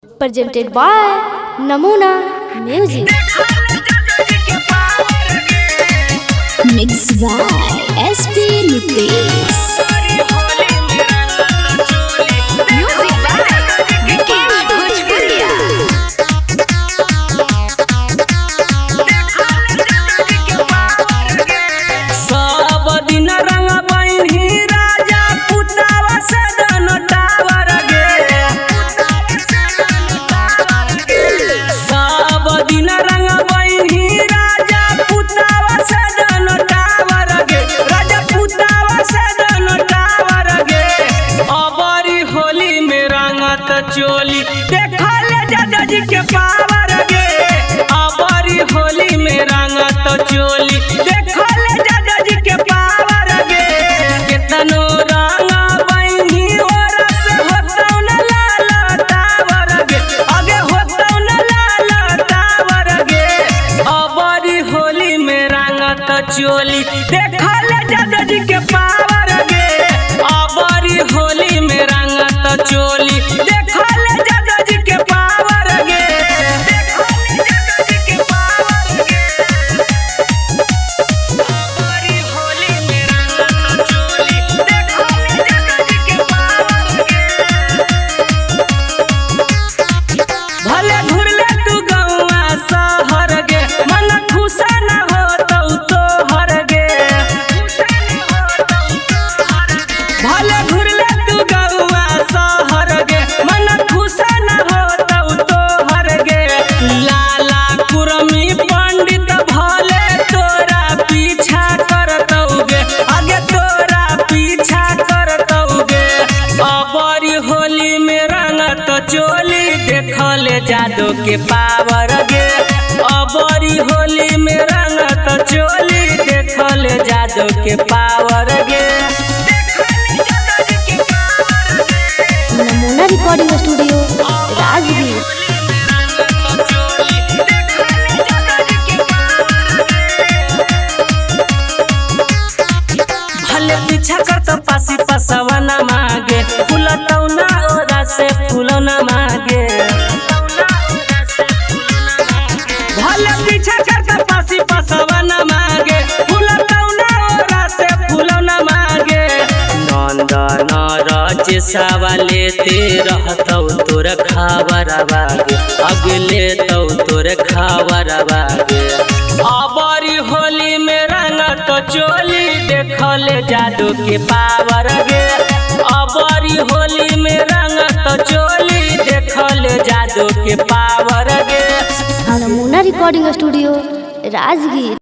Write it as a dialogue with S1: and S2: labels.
S1: presented by Namuna Music.
S2: Mixed by SP Nitesh.
S3: Music by Vikesh Bhojpuria.
S4: सब दिन रंग बहिनी राजा पुतावा से जनतावर गे। सब दिन रंग बहिनी राजा पुतावा से जनतावर गे। राजा पुतावा से जनतावर गे। अबरी होली में रंगत चोली देखल दादा जी के पावर गे। अबरी होली में रंगत चोली देखल दादा जी के पावर गे। केतनो रंगा बहिनी ओरस होतौ न लाल तावर गे। आगे होतौ न लाल तावर गे। अबरी होली में रंगत चोली देखल दादा जी के पावर गे। अबरी होली में रंगत चोली देखल दादा जी के पावर गे। देखल दादा जी के पावर गे। अबरी होली में रंगत चोली देखल दादा जी के पावर गे। भले घुरले तू गौआ शहर गे। मन खुश न होतौ तोहर गे। भले घुरले तू गौआ शहर गे। मन खुश न होतौ तोहर गे। लाला कुरमी पंडित भले तोरा पीछा करतौ गे। आगे तोरा पीछा करतौ गे। अबरी होली में रंगत चोली देखल जादू के पावर गे। अबरी होली में रंगत चोली देखल जादू के पावर गे।
S1: Namuna Recording Studio, Rajgir.
S4: भले पीछा करत पासी पसवा न मागे। फूलतौ ना ओरा से फूलो न मागे। भले पीछा करत पासी पसवा न मागे। फूलतौ ना ओरा से फूलो न मागे। नंदन रचेसावा लेते रहतौ तोर खावर बागे। अगले तौ तोर खावर बागे। अबरी होली में रंगत चोली देखल जादू के पावर गे। अबरी होली में रंगत चोली देखल जादू के पावर गे।
S1: Namuna Recording Studio, Rajgir.